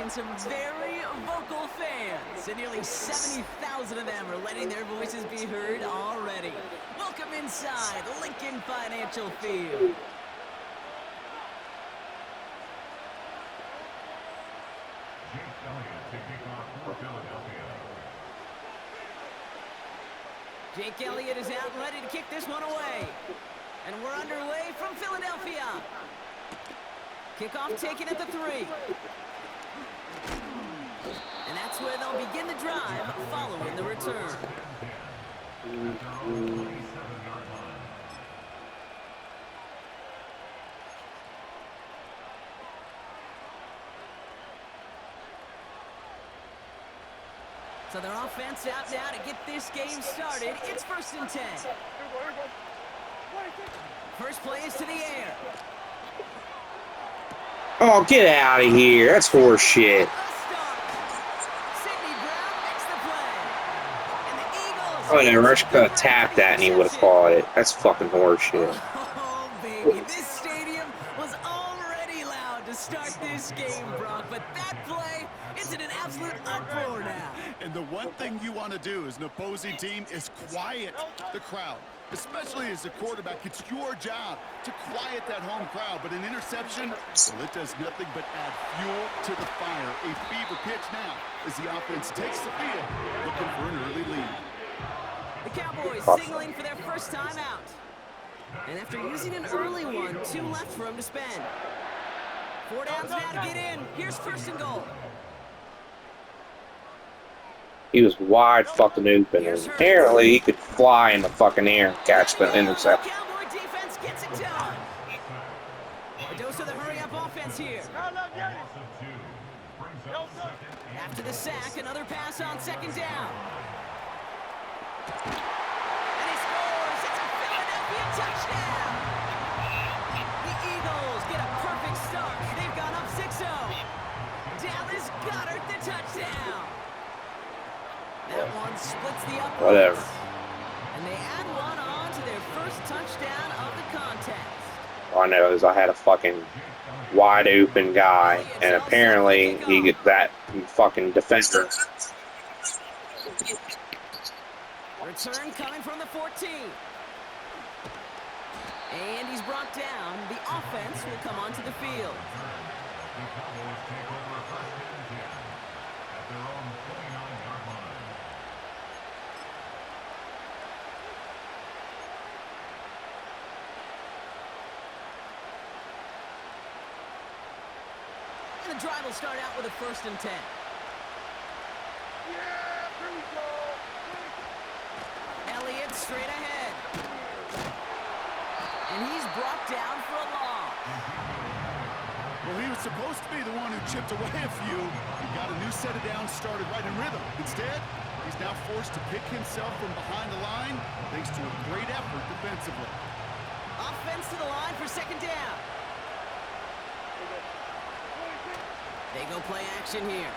attracting some very vocal fans, and nearly 70,000 of them are letting their voices be heard already. Welcome inside Lincoln Financial Field. Jake Elliott is out and ready to kick this one away. And we're underway from Philadelphia. Kickoff taken at the 3. And that's where they'll begin the drive following the return. So their offense out now to get this game started. It's 1st and 10. First play is to the air. Oh, get out of here. That's horse shit. Oh, no, Rush could have tapped that and he would have caught it. That's fucking horse shit. Oh, baby. This stadium was already loud to start this game, Brock, but that play, it's in an absolute uproar now. And the one thing you want to do as an opposing team is quiet the crowd, especially as a quarterback. It's your job to quiet that home crowd, but an interception, well, it does nothing but add fuel to the fire. A fever pitch now as the offense takes the field, looking for an early lead. The Cowboys signaling for their first time out. And after using an early one, 2 left for him to spend. 4 downs now to get in. Here's 1st and goal. He was wide fucking open, and apparently he could fly in the fucking air and catch the interception. Cowboy defense gets it done. A dose of the hurry-up offense here. After the sack, another pass on 2nd down. And he scores. It's a Philadelphia touchdown. The Eagles get a perfect start. They've gone up 6-0. Dallas Goedert the touchdown. That one splits the uprights. Whatever. And they add one on to their first touchdown of the contest. All I know is I had a fucking wide open guy, and apparently he get that fucking defender. Return coming from the 14. And he's brought down. The offense will come onto the field. And the drive will start out with a 1st and 10. Elliott straight ahead. And he's brought down for a loss. Well, he was supposed to be the one who chipped away a few. He got a new set of downs started right in rhythm. Instead, he's now forced to pick himself from behind the line thanks to a great effort defensively. Offense to the line for 2nd down. They go play action here.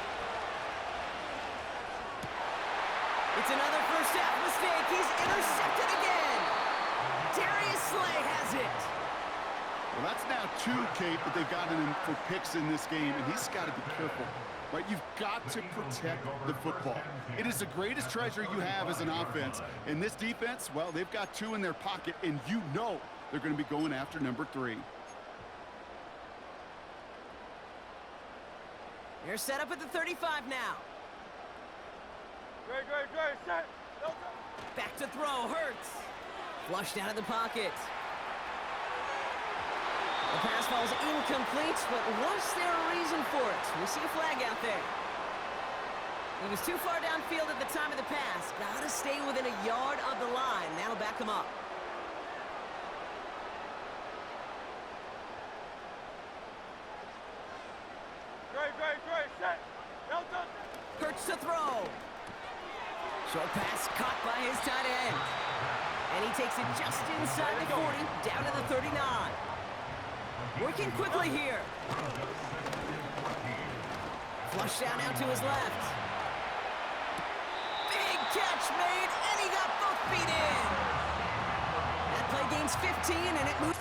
It's another first half mistake. He's intercepted again. Darius Slay has it. Well, that's now 2, Kate, that they've gotten him for picks in this game, and he's got to be careful. Right? You've got to protect the football. It is the greatest treasure you have as an offense. And this defense, well, they've got 2 in their pocket, and you know they're going to be going after number 3. They're set up at the 35 now. Great, set. Back to throw, Hurts. Flushed out of the pocket. The pass falls incomplete, but was there a reason for it? We see a flag out there. He was too far downfield at the time of the pass. Got to stay within a yard of the line. That'll back him up. Great, set. Hurts to throw. Short pass caught by his tight end. And he takes it just inside the 40, down to the 39. Working quickly here. Flushed out now to his left. Big catch made, and he got both feet in. That play gains 15, and it moves.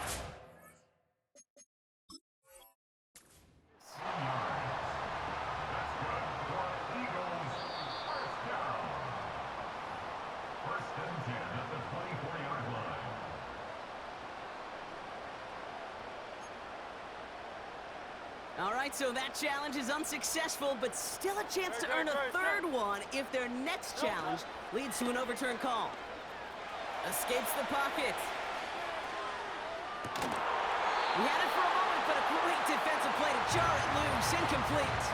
right, so that challenge is unsuccessful, but still a chance to earn a third one if their next challenge leads to an overturned call. Escapes the pocket. We had it for a moment, but a great defensive play to jar it loose. Incomplete.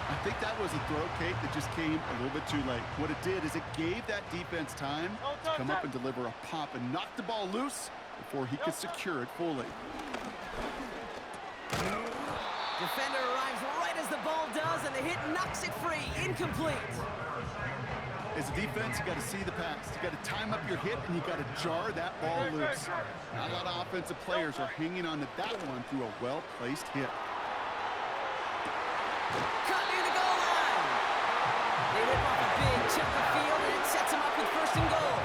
I think that was a throw, Kate, that just came a little bit too late. What it did is it gave that defense time to come up and deliver a pop and knock the ball loose before he could secure it fully. Defender arrives right as the ball does, and the hit knocks it free. Incomplete. As a defense, you got to see the pass. You got to time up your hit, and you got to jar that ball loose. Not a lot of offensive players are hanging on to that one through a well-placed hit. Cut near the goal line. They rip off a big chunk of field, and it sets them up with first and goal.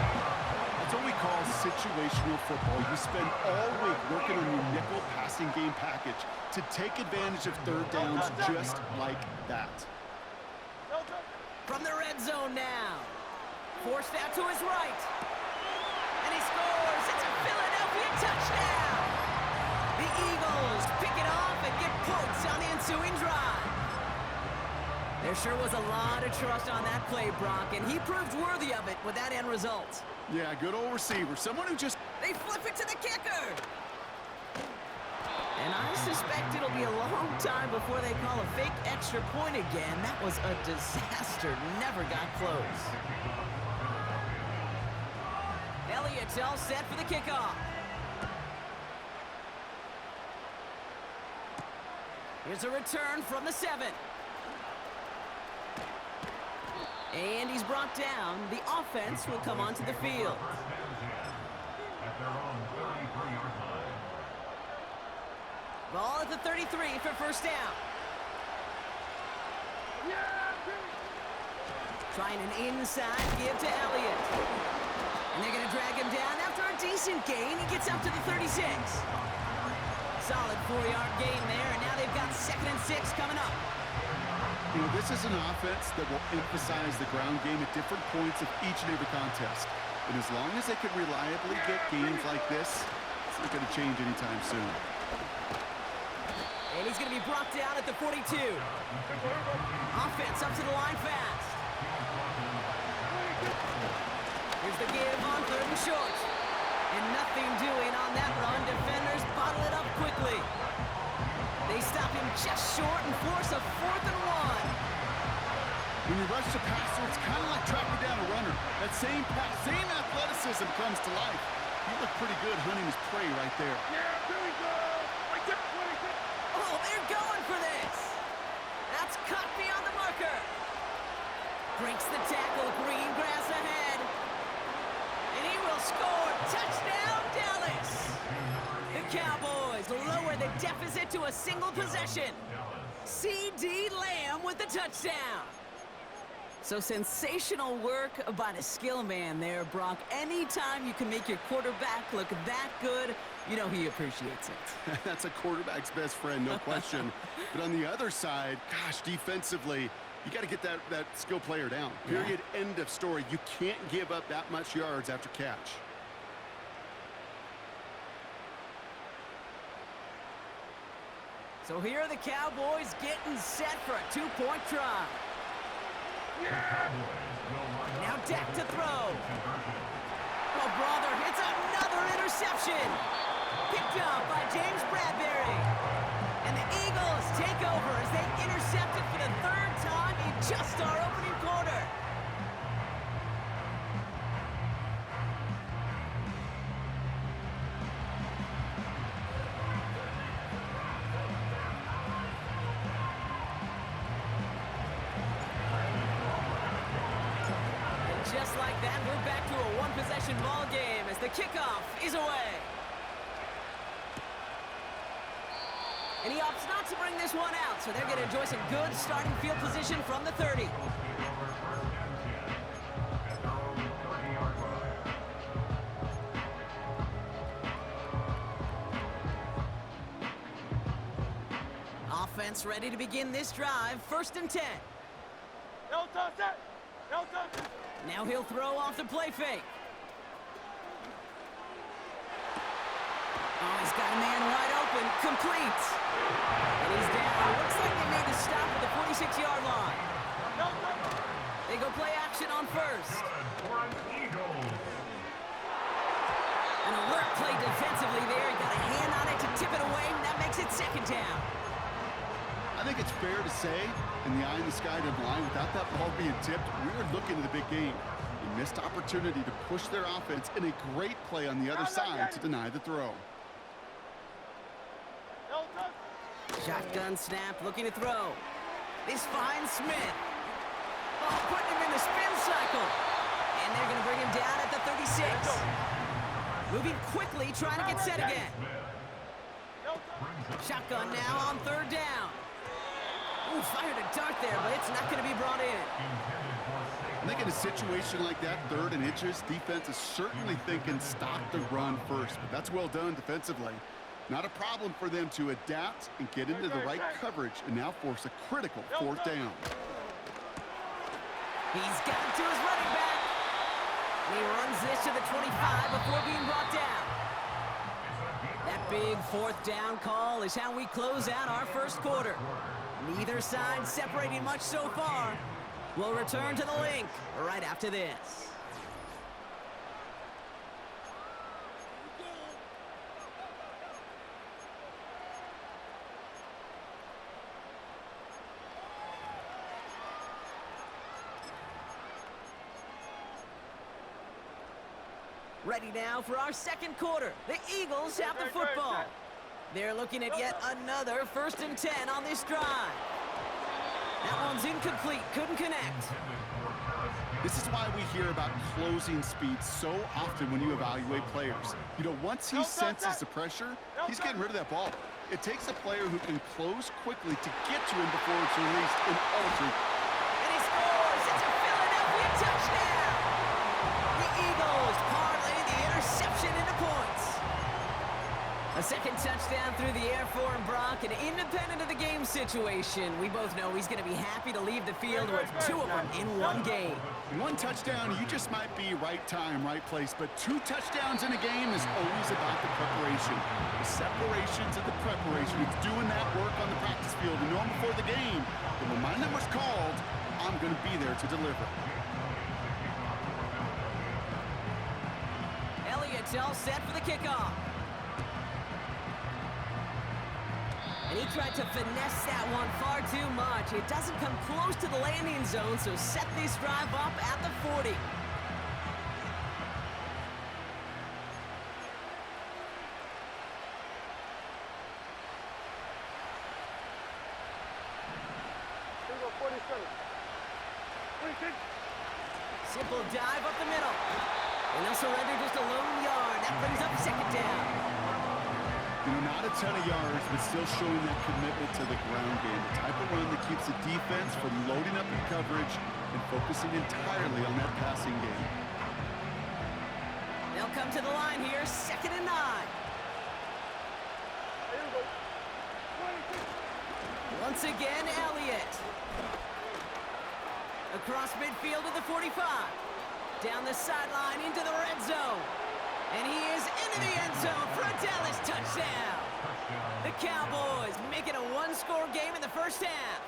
That's what we call situational football. You spend all week working on your nickel passing game package to take advantage of third downs just like that. From the red zone now. Forced out to his right. And he scores. It's a Philadelphia touchdown. The Eagles pick it off and get points on the ensuing drive. There sure was a lot of trust on that play, Brock, and he proved worthy of it with that end result. Yeah, good old receiver. Someone who just... They flip it to the kicker. And I suspect it'll be a long time before they call a fake extra point again. That was a disaster. Never got close. Elliott's all set for the kickoff. Here's a return from the 7. And he's brought down. The offense will come onto the field. Ball at the 33 for first down. Trying an inside give to Elliott. And they're going to drag him down after a decent gain. He gets up to the 36. Solid 4-yard gain there, and now they've got 2nd and 6 coming up. You know, this is an offense that will emphasize the ground game at different points of each and every contest. And as long as they can reliably get games like this, it's not going to change anytime soon. And he's going to be brought down at the 42. Offense up to the line fast. Here's the give on 3rd and short. And nothing doing on that run. Defenders bottle it up quickly. They stop him just short and force a 4th and 1. When you rush the passer, it's kind of like tracking down a runner. That same pass, same athleticism comes to life. He looked pretty good hunting his prey right there. Oh, they're going for this. That's cut beyond the marker. Breaks the tackle, green grass ahead. And he will score. Touchdown, Dallas. The Cowboys lower the deficit to a single possession. C.D. Lamb with the touchdown. So sensational work by the skill man there, Brock. Anytime you can make your quarterback look that good, you know he appreciates it. That's a quarterback's best friend, no question. But on the other side, gosh, defensively, you got to get that skill player down. Period, end of story. You can't give up that much yards after catch. So here are the Cowboys getting set for a 2-point try. Now Dak to throw. Oh, brother, it's another interception. Picked up by James Bradbury. And the Eagles take over as they intercept it for the 3rd time in just our opening quarter. Just like that, we're back to a one-possession ball game as the kickoff is away. And he opts not to bring this one out, so they're going to enjoy some good starting field position from the 30. Offense ready to begin this drive. 1st and 10. Now he'll throw off the play fake. Oh, he's got a man wide open. complete. And he's down. Looks like they made the stop at the 46-yard line. They go play action on first. An alert play defensively there. He got a hand on it to tip it away, and that makes it second down. I think it's fair to say, in the eye in the sky line, without that ball being tipped, we were looking at a big game. A missed opportunity to push their offense, and a great play on the other side to deny the throw. Shotgun snap, looking to throw. This finds Smith. Oh, putting him in the spin cycle. And they're going to bring him down at the 36. Moving quickly, trying to get set again. Shotgun now on third down. Ooh, fired a dart there, but it's not going to be brought in. I think in a situation like that, 3rd and inches, defense is certainly thinking stop the run first. But that's well done defensively. Not a problem for them to adapt and get into the right coverage and now force a critical 4th down. He's got it to his running back. And he runs this to the 25 before being brought down. That big 4th down call is how we close out our first quarter. Neither side separating much so far. We'll return to the link right after this. Ready now for our second quarter. The Eagles have the football. They're looking at yet another 1st and 10 on this drive. That one's incomplete, couldn't connect. This is why we hear about closing speed so often when you evaluate players. You know, once he senses the pressure, he's getting rid of that ball. It takes a player who can close quickly to get to him before it's released in ultra. And he scores! It's a Philadelphia touchdown! The Eagles parlay the interception into points. A second touchdown through the air for Brock, and independent of the game situation, we both know he's going to be happy to leave the field with 2 of them in one game. 1 touchdown, you just might be right time, right place, but 2 touchdowns in a game is always about the preparation. The separations of the preparation. It's doing that work on the practice field and knowing before the game that when my number's called, I'm going to be there to deliver. Elliott's all set for the kickoff. And he tried to finesse that one far too much. It doesn't come close to the landing zone, so set this drive up at the 40. Simple dive up the middle. And they'll surrender just a lone yard. That brings up 2nd down. You know, not a ton of yards, but still showing that commitment to the ground game. The type of run that keeps the defense from loading up in coverage and focusing entirely on that passing game. They'll come to the line here, 2nd and 9. Once again, Elliott. Across midfield to the 45. Down the sideline into the red zone. And he is into the end zone for a Dallas touchdown. The Cowboys make it a 1-score game in the first half.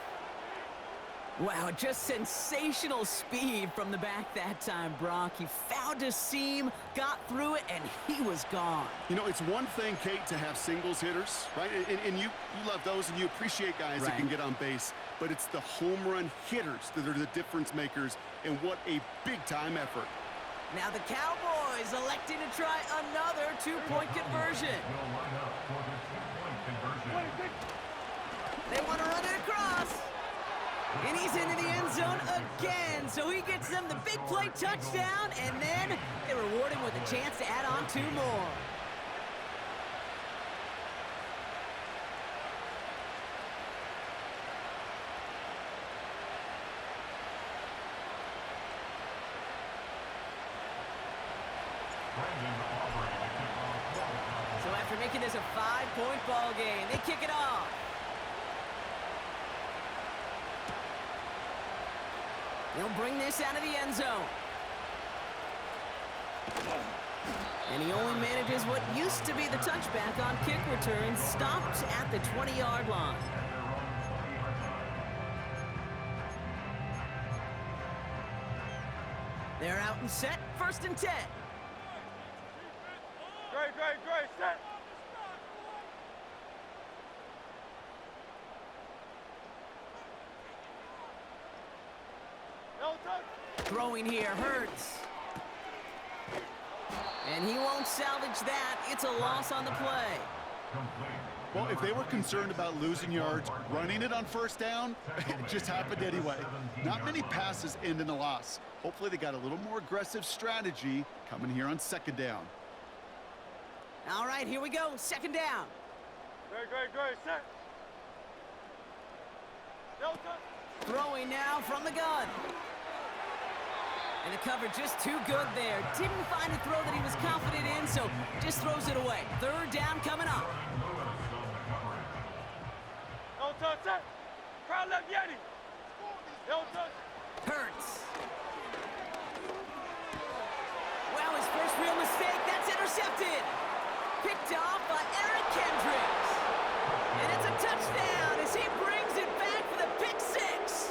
Wow, just sensational speed from the back that time, Brock. He found a seam, got through it, and he was gone. You know, it's one thing, Kate, to have singles hitters, right? And you love those, and you appreciate guys that can get on base. But it's the home run hitters that are the difference makers, and what a big-time effort. Now the Cowboys electing to try another 2-point conversion. They want to run it across. And he's into the end zone again. So he gets them the big play touchdown, and then they reward him with a chance to add on 2 more. So after making this a 5-point ball game, they kick it off. They'll bring this out of the end zone. And he only manages what used to be the touchback on kick returns, stopped at the 20-yard line. They're out and set, 1st and 10. Great, set. No touch. Throwing here hurts. And he won't salvage that. It's a loss on the play. Well, if they were concerned about losing yards, running it on 1st down, it just happened anyway. Not many passes end in a loss. Hopefully they got a little more aggressive strategy coming here on 2nd down. All right, here we go. 2nd down. Great, set. No touch. Throwing now from the gun. And the cover just too good there. Didn't find a throw that he was confident in, so just throws it away. 3rd down coming up. No touch, set. Crowd left Yeti. No touch. Hurts. Well, his first real mistake, that's intercepted. Picked off by Eric Kendricks. And it's a touchdown as he brings it back for the pick 6.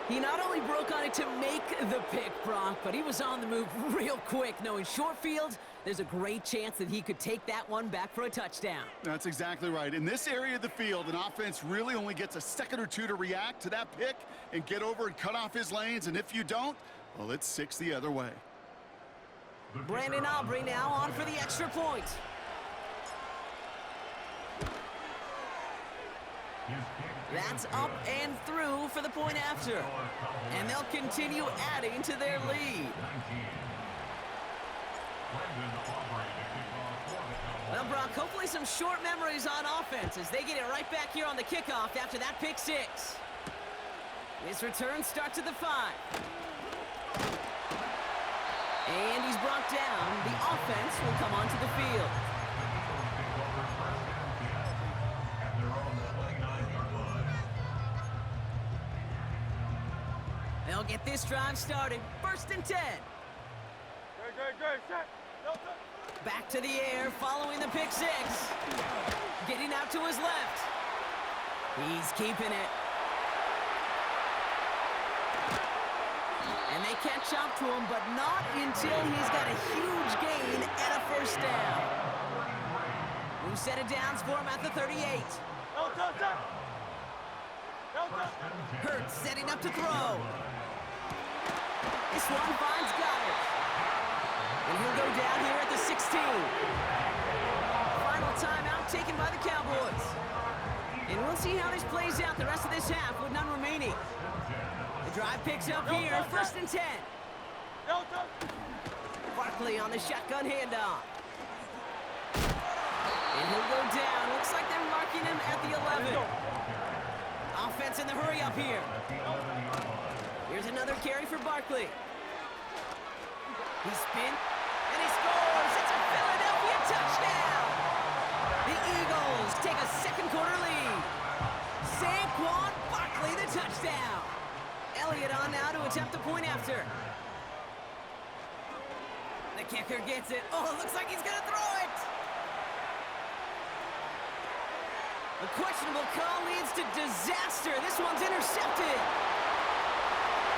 He not only broke on it to make the pick, Brock, but he was on the move real quick, knowing short field, there's a great chance that he could take that one back for a touchdown. That's exactly right. In this area of the field, an offense really only gets a second or two to react to that pick and get over and cut off his lanes, and if you don't, well, it's 6 the other way. Brandon Aubrey now on for the extra point. That's up and through for the point after. And they'll continue adding to their lead. Well, Brock, hopefully some short memories on offense as they get it right back here on the kickoff after that pick 6. This return starts at the 5. And he's brought down. The offense will come onto the field. They'll get this drive started. 1st and 10. Great, set. No touch. Back to the air following the pick 6. Getting out to his left. He's keeping it. And they catch up to him, but not until he's got a huge gain and a 1st down. New set of downs for him at the 38. No touch, set. No touch. Hurts setting up to throw. This one finds Goddard. And he'll go down here at the 16. Final timeout taken by the Cowboys. And we'll see how this plays out the rest of this half with none remaining. The drive picks up here, 1st and 10. No touch. Barkley on the shotgun handoff. And he'll go down. Looks like they're marking him at the 11. Offense in the hurry up here. Here's another carry for Barkley. He spin, and he scores. It's a Philadelphia touchdown. The Eagles take a 2nd quarter lead. Saquon Barkley the touchdown. Elliott on now to attempt the point after. The kicker gets it. Oh, it looks like he's going to throw it. A questionable call leads to disaster. This one's intercepted.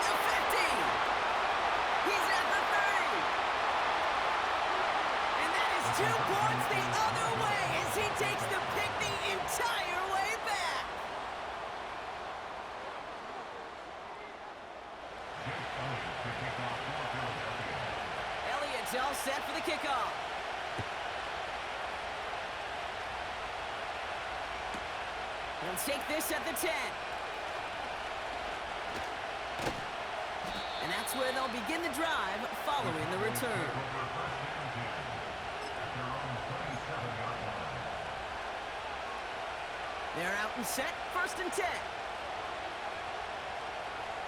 The 50. He's at the 30. And that is 2 points the other way as he takes the pick the entire way back. Elliott's all set for the kickoff. He'll take this at the 10. And that's where they'll begin the drive following the return. They're out and set, 1st and 10.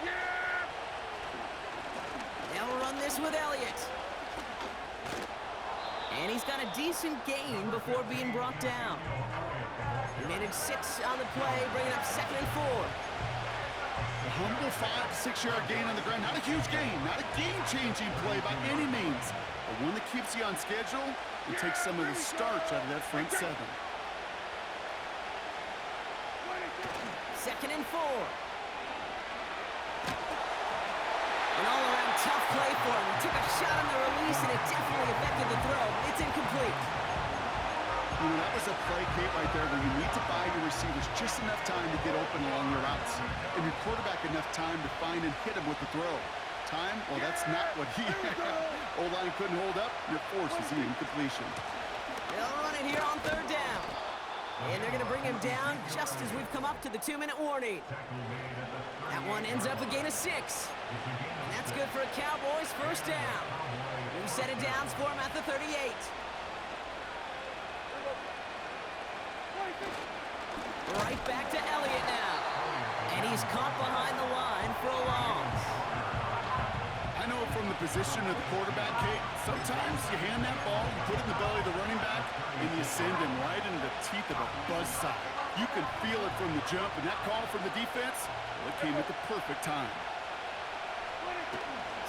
Yeah! They'll run this with Elliott. And he's got a decent gain before being brought down. He managed 6 on the play, bringing up 2nd and 4. A humble 5 to 6 yard gain on the ground. Not a huge gain, not a game-changing play by any means. The one that keeps you on schedule and takes some of the starch out of that front seven. 2nd and 4. An all-around tough play for him. He took a shot on the release, and it definitely affected the throw. It's incomplete. You know, that was a play, Kate, right there where you need to buy your receivers just enough time to get open along your routes. And your quarterback enough time to find and hit him with the throw. Time? Well, that's not what he had. O-line couldn't hold up. You're forced to see incompletion. They'll run it here on 3rd down. And they're going to bring him down just as we've come up to the 2-minute warning. That one ends up a gain of 6. And that's good for a Cowboys 1st down. New set of downs for him at the 38. Right back to Elliott now. And he's caught behind the line for a loss. I know from the position of the quarterback, Kate, sometimes you hand that ball, you put it in the belly of the running back, and you send him right into the teeth of a buzzsaw. You can feel it from the jump, and that call from the defense, well, it came at the perfect time.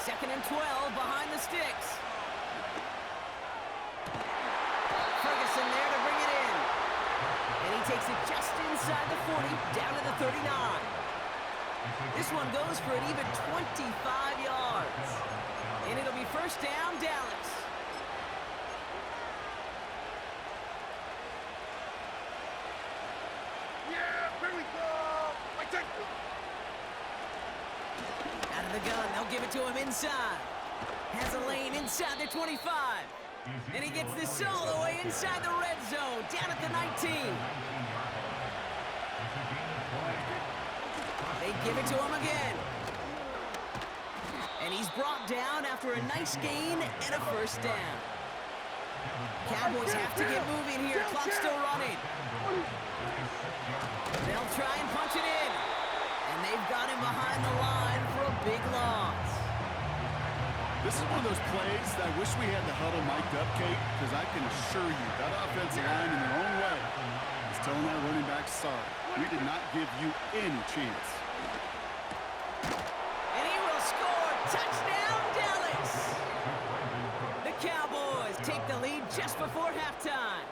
2nd and 12 behind the sticks. Ferguson there to bring it in. And he takes it just inside the 40, down to the 39. This one goes for an even 25 yards. And it'll be 1st down, Dallas. Yeah, here we go. I take it. Out of the gun, they'll give it to him inside. Has a lane inside the 25. And he gets this all the way inside the red zone, down at the 19. They give it to him again. And he's brought down after a nice gain and a 1st down. Cowboys have to get moving here. Clock's still running. They'll try and punch it in. And they've got him behind the line for a big loss. This is one of those plays that I wish we had the huddle mic'd up, Kate, because I can assure you that offensive line in their own way is telling our running back, sorry, we did not give you any chance. And he will score. Touchdown, Dallas! The Cowboys take the lead just before halftime.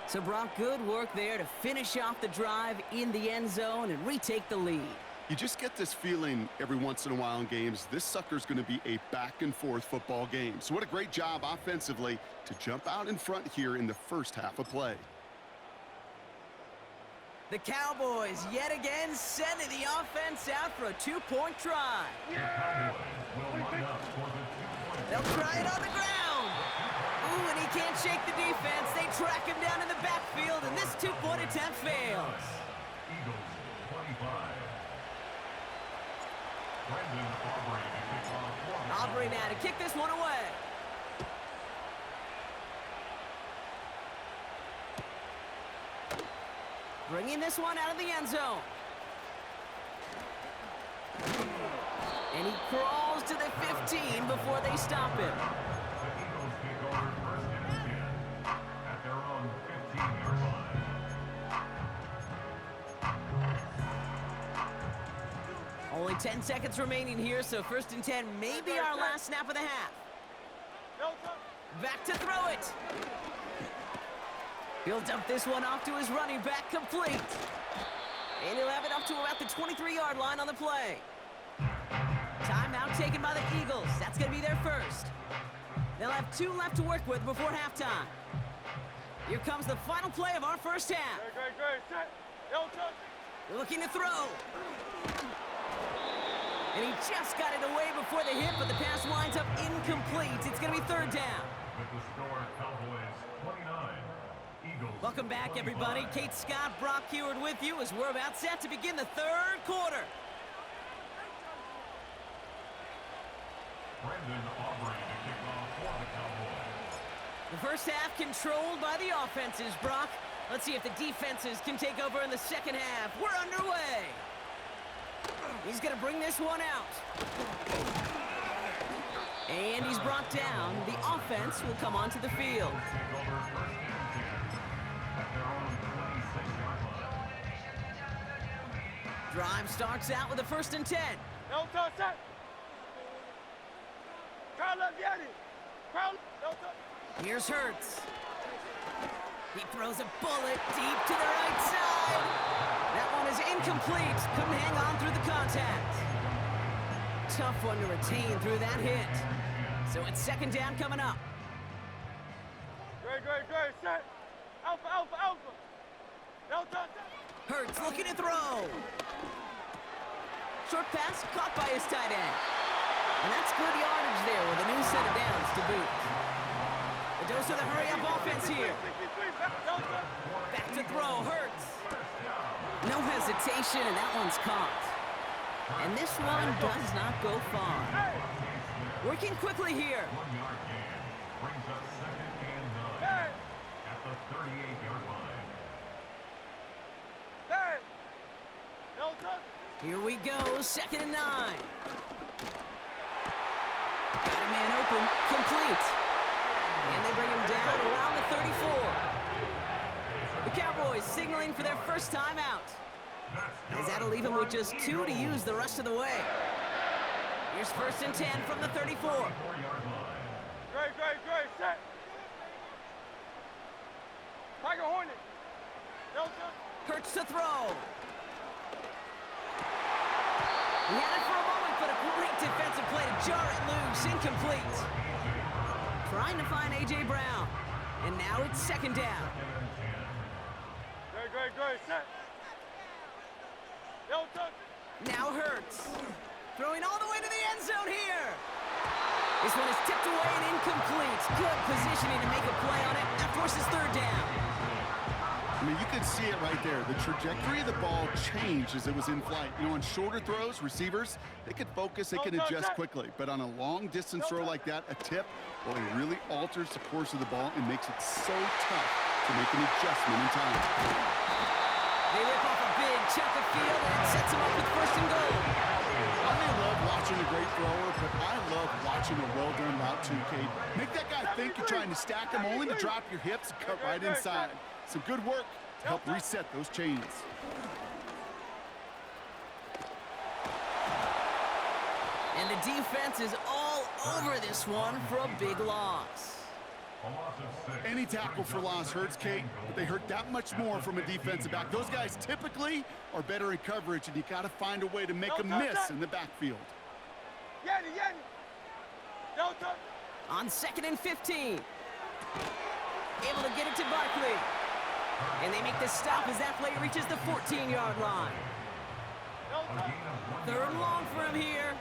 So, Brock, good work there to finish off the drive in the end zone and retake the lead. You just get this feeling every once in a while in games, this sucker's going to be a back-and-forth football game. So what a great job offensively to jump out in front here in the first half of play. The Cowboys yet again sending the offense out for a 2-point try. They'll try it on the ground. Ooh, and he can't shake the defense. They track him down in the backfield, and this 2-point attempt fails. Aubrey now to kick this one away. Bringing this one out of the end zone. And he crawls to the 15 before they stop him. Only 10 seconds remaining here, so 1st and 10 may be our last snap of the half. Back to throw it. He'll dump this one off to his running back, complete. And he'll have it up to about the 23-yard line on the play. Timeout taken by the Eagles. That's going to be their first. They'll have 2 left to work with before halftime. Here comes the final play of our first half. Great. Set. Looking to throw. And he just got it away before the hit, but the pass winds up incomplete. It's going to be 3rd down. With the score, Cowboys 29, Eagles. Welcome back, everybody. Kate Scott, Brock Heward with you as we're about set to begin the 3rd quarter. Brandon Aubrey to kick off for the Cowboys. The first half controlled by the offenses, Brock. Let's see if the defenses can take over in the second half. We're underway. He's going to bring this one out. And he's brought down. The offense will come onto the field. Drive starts out with a 1st and 10. Set. Carl Yeti. Crowd, no touch. Here's Hurts. He throws a bullet deep to the right side. That one is incomplete. Couldn't hang on through the contact. Tough one to retain through that hit. So it's second down coming up. Great, set. Alpha. No touch. Hurts looking to throw. Short pass caught by his tight end. And that's good yardage there with a new set of downs to boot. The dose of the hurry-up offense here. Back to throw, Hurts. No hesitation, and that one's caught. And this one does not go far. Working quickly here. 1 yard gain brings up second and 9 at the 38-yard line. No touch. Here we go, second and 9. Got a man open, complete. And they bring him down around the 34. The Cowboys signaling for their first time out. As that'll leave him with just 2 to use the rest of the way. Here's first and 10 from the 34. 4-yard line. Great, set. Tiger Hornet. No touch. Hurts to throw. He had it for a moment, but a great defensive play to jar it loose. Incomplete. Trying to find A.J. Brown. And now it's second down. Great, set. No touch. Now Hurts. Throwing all the way to the end zone here. This one is tipped away and incomplete. Good positioning to make a play on it. That forces third down. I mean, you could see it right there. The trajectory of the ball changed as it was in flight. You know, on shorter throws, receivers, they could focus, they can adjust quickly. But on a long-distance throw like that, a tip, well, it really alters the course of the ball and makes it so tough to make an adjustment in time. They rip off a big chunk of field and it sets them up with first and goal. I may love watching a great thrower, but I love watching a well-done route too, Kate. Make that guy think you're trying to stack him, only to drop your hips and cut right inside. Some good work to help reset those chains. And the defense is all over this one for a big loss. A loss of 6. Any tackle for loss hurts, Kate, but they hurt that much more from a defensive back. Those guys typically are better in coverage, and you got to find a way to make them miss in the backfield. Yeti. No touch. On second and 15. Able to get it to Barkley. And they make the stop as that play reaches the 14-yard line. No touch. Third and long for him here.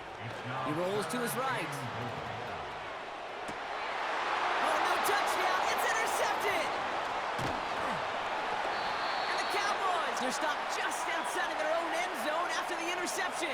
He rolls to his right. Oh, no touchdown. It's intercepted. And the Cowboys are stopped just outside of their own end zone after the interception.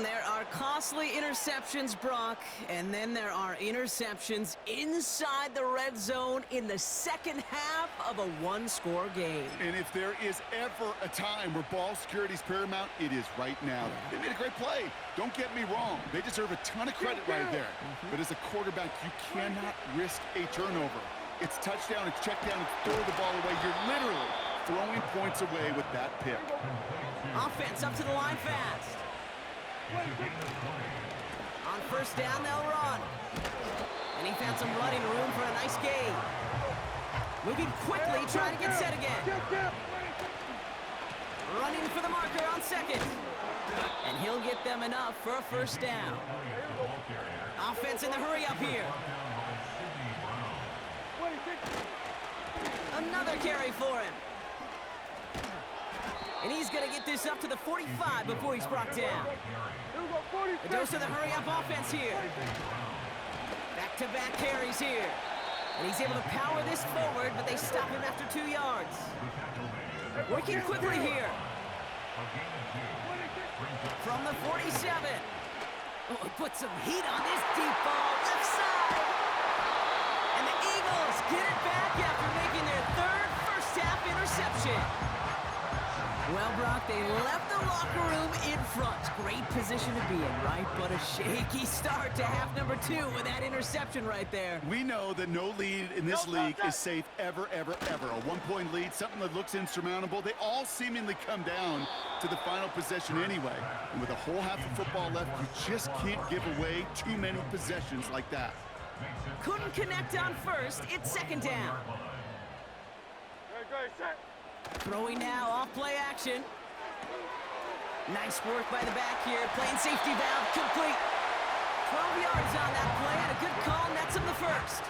There are costly interceptions, Brock, and then there are interceptions inside the red zone in the second half of a one-score game. And if there is ever a time where ball security is paramount, it is right now. They made a great play. Don't get me wrong. They deserve a ton of credit right there. But as a quarterback, you cannot risk a turnover. It's touchdown, it's check down, it's throw the ball away. You're literally throwing points away with that pick. Offense up to the line fast. On first down, they'll run. And he found some running room for a nice gain. Moving quickly, trying to get set again. Running for the marker on second. And he'll get them enough for a first down. Offense in the hurry up here. Another carry for him. And he's going to get this up to the 45 before he's brought down. A dose of the hurry-up offense here. Back-to-back carries here. And he's able to power this forward, but they stop him after 2 yards. Working quickly here. From the 47. Oh, he put some heat on this deep ball. Left side. And the Eagles get it back after making their third first-half interception. Well, Brock, they left the locker room in front. Great position to be in, right? But a shaky start to half number 2 with that interception right there. We know that no lead in this league is safe ever, ever, ever. A one-point lead, something that looks insurmountable. They all seemingly come down to the final possession anyway. And with a whole half of football left, you just can't give away too many possessions like that. Couldn't connect on first. It's second down. Great, set. Throwing now, off play action. Nice work by the back here. Playing safety valve, complete. 12 yards on that play, and a good call nets him the first.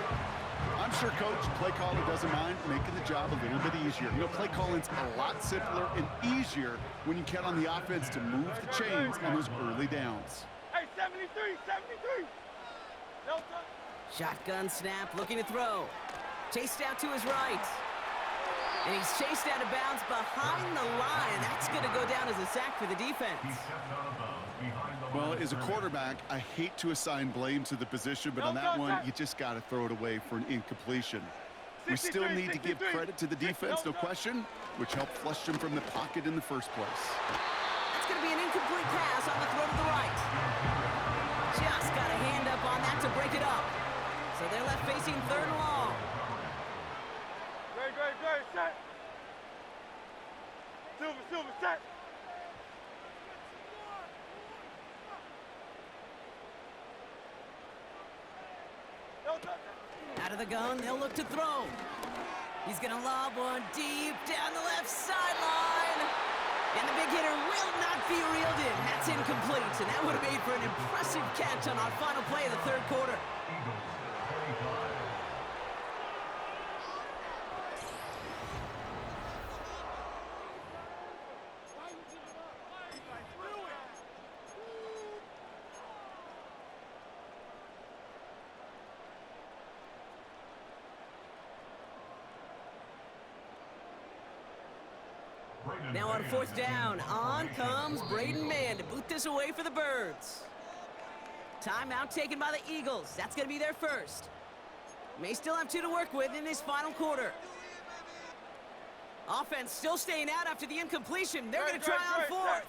I'm sure Coach Play Caller doesn't mind making the job a little bit easier. You know, play calling's a lot simpler and easier when you count on the offense to move the chains on those early downs. Hey, 73, 73. No touch. Shotgun snap, looking to throw. Chased out to his right. And he's chased out of bounds behind the line. That's going to go down as a sack for the defense. Well, as a quarterback, I hate to assign blame to the position, but on that one, you just got to throw it away for an incompletion. We still need to give credit to the defense, no question, which helped flush him from the pocket in the first place. That's going to be an incomplete pass on the throw to the right. Just got a hand up on that to break it up. So they're left facing third and long. Great, set. Silver, set. No touch. Out of the gun, they'll look to throw. He's going to lob one deep down the left sideline. And the big hitter will not be reeled in. That's incomplete, and that would have made for an impressive catch on our final play of the third quarter. Now on fourth down, on comes Braden Mann to boot this away for the Birds. Timeout taken by the Eagles. That's going to be their first. May still have 2 to work with in this final quarter. Offense still staying out after the incompletion. They're going to try on fourth.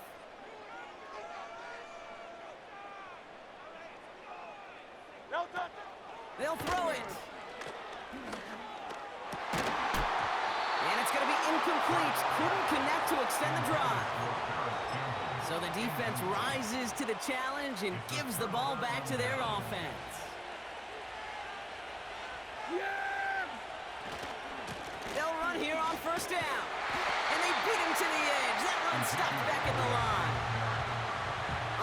No touch. They'll throw it. And it's going to be incomplete. Couldn't connect to extend the drive. So the defense rises to the challenge and gives the ball back to their offense. Yeah! They'll run here on first down. And they beat him to the edge. That run stopped back at the line.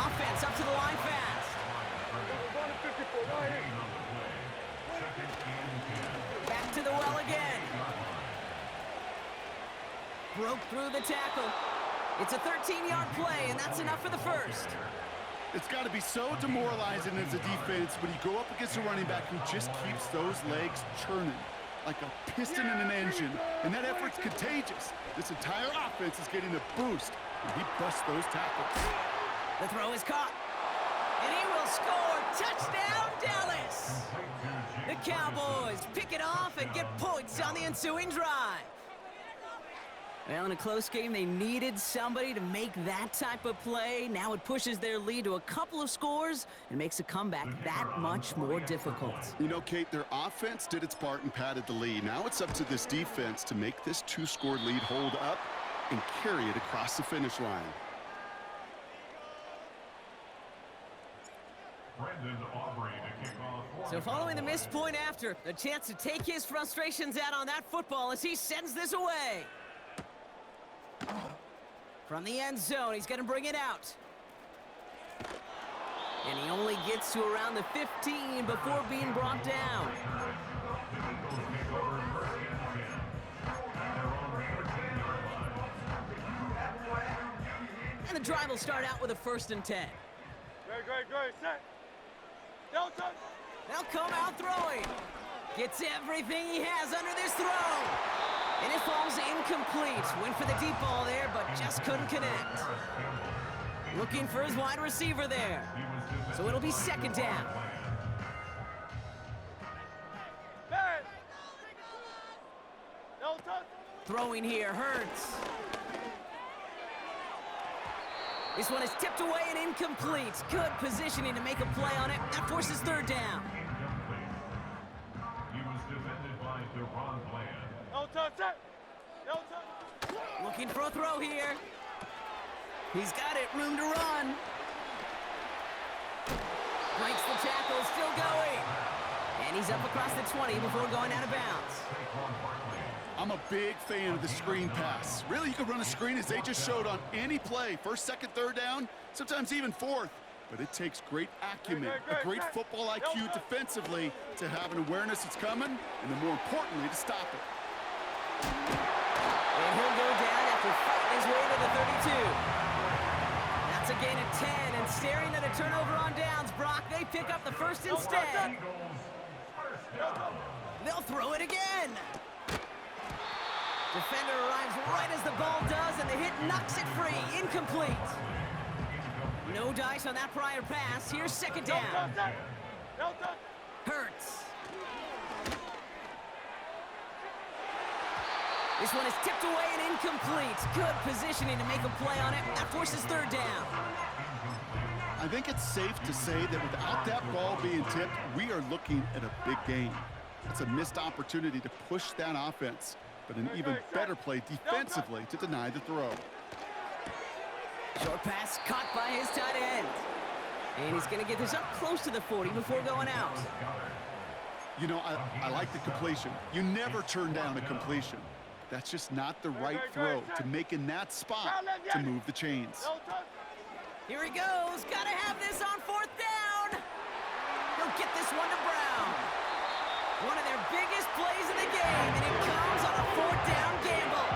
Offense up to the line fast. Back to the well again. Broke through the tackle. It's a 13-yard play, and that's enough for the first. It's got to be so demoralizing as a defense when you go up against a running back who just keeps those legs churning like a piston in an engine, and that effort's contagious. This entire offense is getting a boost when he busts those tackles. The throw is caught, and he will score. Touchdown, Dallas! The Cowboys pick it off and get points on the ensuing drive. Well, in a close game, they needed somebody to make that type of play. Now it pushes their lead to a couple of scores and makes a comeback that much more difficult. You know, Kate, their offense did its part and padded the lead. Now it's up to this defense to make this 2-score lead hold up and carry it across the finish line. So following the missed point after, a chance to take his frustrations out on that football as he sends this away. From the end zone, he's going to bring it out. And he only gets to around the 15 before being brought down. And the drive will start out with a 1st and 10. Great, set. No touch. They'll come out throwing. Gets everything he has under this throw. And it falls incomplete. Went for the deep ball there, but just couldn't connect. Looking for his wide receiver there. So it'll be 2nd down. Bang. No touch. Throwing here hurts. This one is tipped away and incomplete. Good positioning to make a play on it. That forces third down. He was defended by Deron Bland. No touch it. No touch. Looking for a throw here. He's got it. Room to run. Breaks the tackle. Still going. And he's up across the 20 before going out of bounds. I'm a big fan of the screen pass. Really, you can run a screen as they just showed on any play. First, second, third down, sometimes even fourth. But it takes great acumen, a great football IQ defensively to have an awareness it's coming, and then more importantly, to stop it. And he'll go down after fighting his way to the 32. That's a gain of 10, and staring at a turnover on downs, Brock, they pick up the first instead. They'll throw it again. Defender arrives right as the ball does, and the hit knocks it free. Incomplete. No dice on that prior pass. Here's second down. Hurts. This one is tipped away and incomplete. Good positioning to make a play on it. That forces third down. I think it's safe to say that without that ball being tipped, we are looking at a big game. It's a missed opportunity to push that offense, but an even better play defensively to deny the throw. Short pass caught by his tight end. And he's going to get this up close to the 40 before going out. You know, I like the completion. You never turn down a completion. That's just not the right throw to make in that spot to move the chains. Here he goes. Got to have this on fourth down. He'll get this one to Brown. One of their biggest plays of the game, and it comes on a fourth down gamble.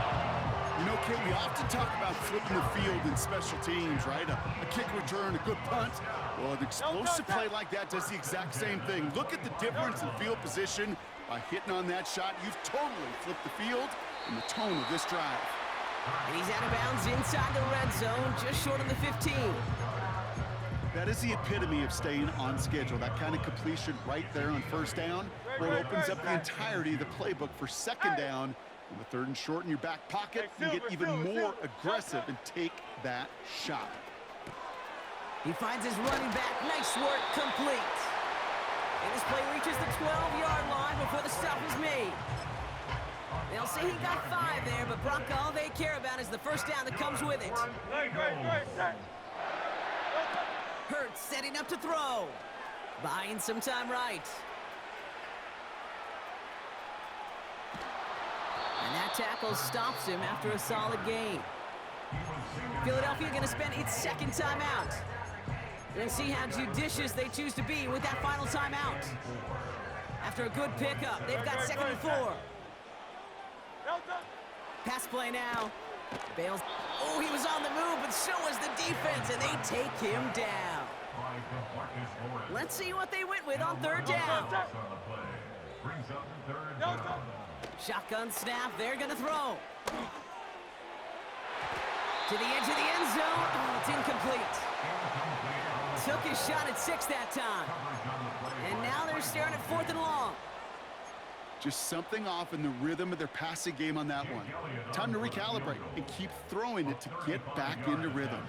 You know, Kate, we often talk about flipping the field in special teams, right? A kick return, a good punt. Well, an explosive play like that does the exact same thing. Look at the difference in field position. By hitting on that shot, you've totally flipped the field and the tone of this drive. And he's out of bounds inside the red zone, just short of the 15. That is the epitome of staying on schedule. That kind of completion right there on first down, where it opens up the entirety of the playbook for second down. In the third and short in your back pocket, you get even more aggressive and take that shot. He finds his running back. Nice work, complete. And this play reaches the 12-yard line before the stop is made. They'll say he got 5 there, but Brock, all they care about is the first down that comes with it. Hurts setting up to throw. Buying some time right. And that tackle stops him after a solid gain. Philadelphia going to spend its second timeout. We'll see how judicious they choose to be with that final timeout. After a good pickup, they've got 2nd and 4. Pass play now. Bales. Oh, he was on the move, but so was the defense, and they take him down. Let's see what they went with on third down. Shotgun snap, they're going to throw. To the edge of the end zone. Oh, it's incomplete. Took his shot at 6 that time. And now they're staring at 4th and long. Just something off in the rhythm of their passing game on that one. Time to recalibrate and keep throwing it to get back into rhythm.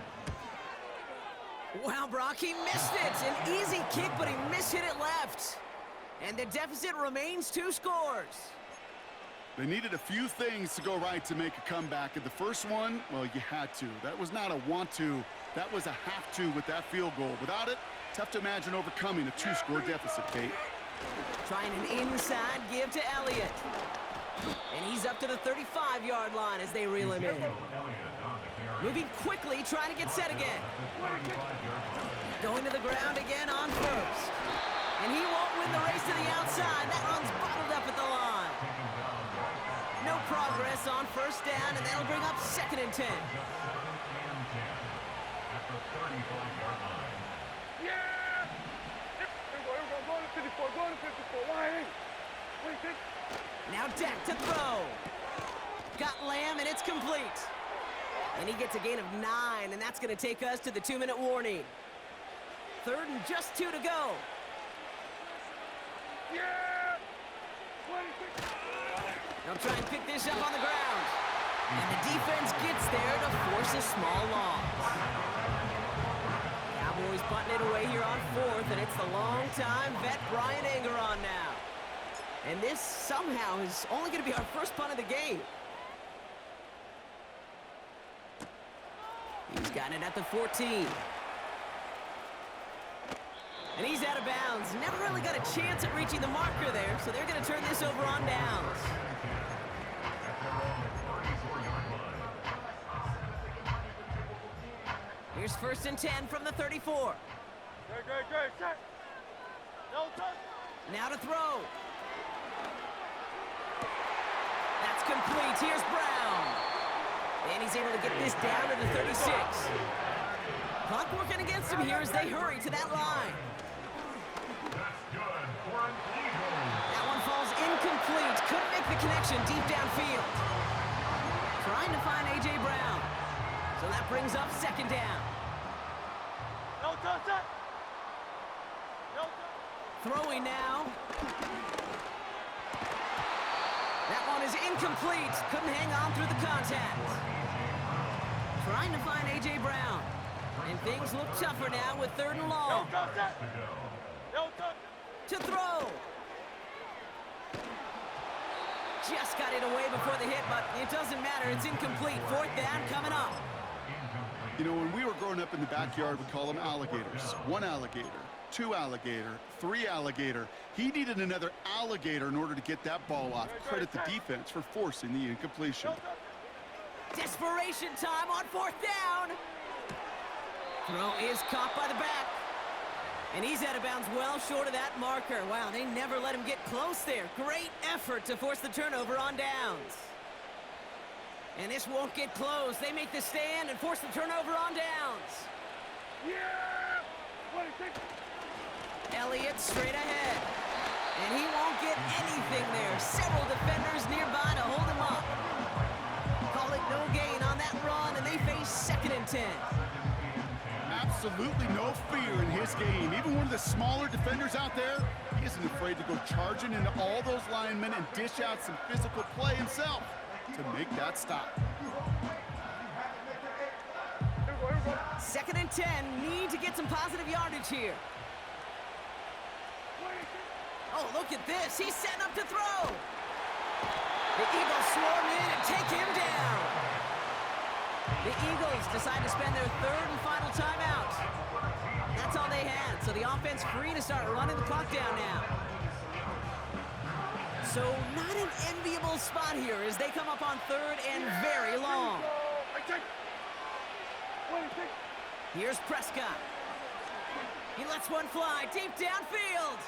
Wow, Brock, he missed it. An easy kick, but he mishit it left. And the deficit remains 2 scores. They needed a few things to go right to make a comeback. And the first one, well, you had to. That was not a want to. That was a have to with that field goal. Without it, tough to imagine overcoming a 2-score deficit, Kate. Trying an inside give to Elliott. And he's up to the 35-yard line as they reel him in. Moving quickly, trying to get set again. Going to the ground again on first. And he won't win the race to the outside. That run's bottled up at the line. No progress on first down, and that'll bring up 2nd and 10. Now Dak to throw. Got Lamb, and it's complete. And he gets a gain of 9, and that's going to take us to the 2-minute warning. 3rd and just 2 to go. They'll try and pick this up on the ground. And the defense gets there to force a small loss. away here on 4th, and it's the long-time vet Brian Anger on now. And this somehow is only going to be our first punt of the game. He's got it at the 14. And he's out of bounds. Never really got a chance at reaching the marker there, so they're going to turn this over on downs. Here's 1st and 10 from the 34. Great, set. No touch. Now to throw. That's complete. Here's Brown. And he's able to get this down to the 36. Clock working against him here as they hurry to that line. That one falls incomplete. Couldn't make the connection deep downfield. Trying to find A.J. Brown. So that brings up 2nd down. No touch, set. No touch. Throwing now. That one is incomplete. Couldn't hang on through the contact. Trying to find A.J. Brown. And things look tougher now with 3rd and long. No touch, set. No touch. To throw. Just got it away before the hit, but it doesn't matter. It's incomplete. 4th down coming up. You know, when we were growing up in the backyard, we call them alligators. 1 alligator, 2 alligator, 3 alligator. He needed another alligator in order to get that ball off. Credit the defense for forcing the incompletion. Desperation time on 4th down. Throw is caught by the back. And he's out of bounds well short of that marker. Wow, they never let him get close there. Great effort to force the turnover on downs. And this won't get close. They make the stand and force the turnover on downs. Yeah! 26. Elliott straight ahead. And he won't get anything there. Several defenders nearby to hold him up. Call it no gain on that run, and they face 2nd and 10. Absolutely no fear in his game. Even one of the smaller defenders out there, he isn't afraid to go charging into all those linemen and dish out some physical play himself to make that stop. 2nd and 10, need to get some positive yardage here. Oh, look at this. He's setting up to throw. The Eagles swarm in and take him down. The Eagles decide to spend their 3rd and final timeout. That's all they had, so the offense free to start running the clock down now. So not an enviable spot here as they come up on 3rd and very long. Here's Prescott. He lets one fly deep downfield.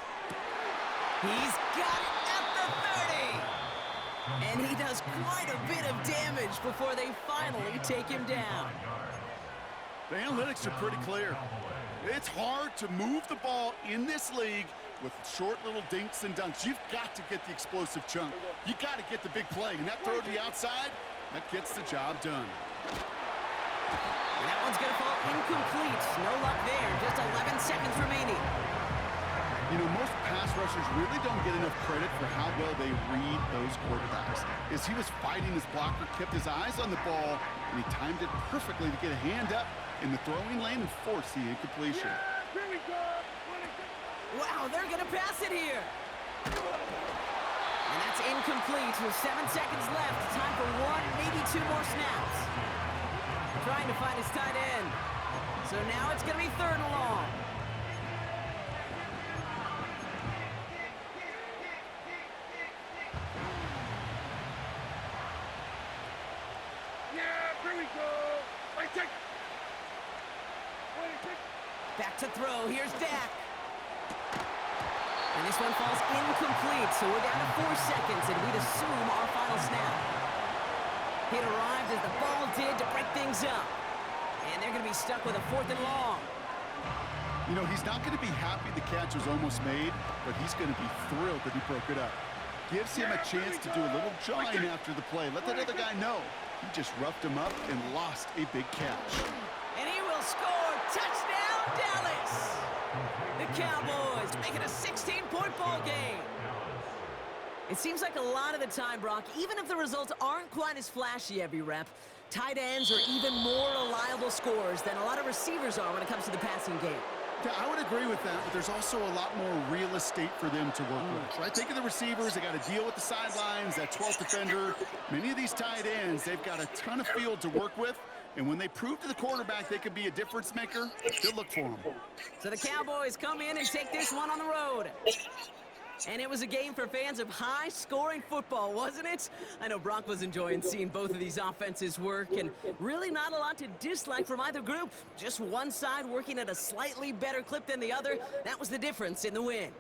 He's got it at the 30. And he does quite a bit of damage before they finally take him down. The analytics are pretty clear. It's hard to move the ball in this league with short little dinks and dunks. You've got to get the explosive chunk. You got to get the big play. And that throw to the outside, that gets the job done. And that one's going to fall incomplete. No luck there. Just 11 seconds remaining. You know, most pass rushers really don't get enough credit for how well they read those quarterbacks. As he was fighting his blocker, kept his eyes on the ball, and he timed it perfectly to get a hand up in the throwing lane and force the incompletion. Wow, they're going to pass it here. And that's incomplete with 7 seconds left. Time for 1, maybe 2 more snaps. Trying to find his tight end. So now it's going to be 3rd and long. Back to throw. Here's Dak. And this one falls incomplete, so we're down to 4 seconds, and we'd assume our final snap. It arrived as the ball did to break things up. And they're going to be stuck with a 4th and long. You know, he's not going to be happy the catch was almost made, but he's going to be thrilled that he broke it up. Gives him a chance to do a little jawing after the play. Let that other guy know. He just roughed him up and lost a big catch. And he will score. Touchdown, Dallas! The Cowboys make it a 16-point ball game. It seems like a lot of the time, Brock, even if the results aren't quite as flashy every rep, tight ends are even more reliable scorers than a lot of receivers are when it comes to the passing game. Yeah, I would agree with that, but there's also a lot more real estate for them to work with. Right? Think of the receivers. They got to deal with the sidelines, that 12th defender. Many of these tight ends, they've got a ton of field to work with. And when they prove to the quarterback they could be a difference maker, they'll look for them. So the Cowboys come in and take this one on the road. And it was a game for fans of high-scoring football, wasn't it? I know Brock was enjoying seeing both of these offenses work, and really not a lot to dislike from either group. Just one side working at a slightly better clip than the other. That was the difference in the win.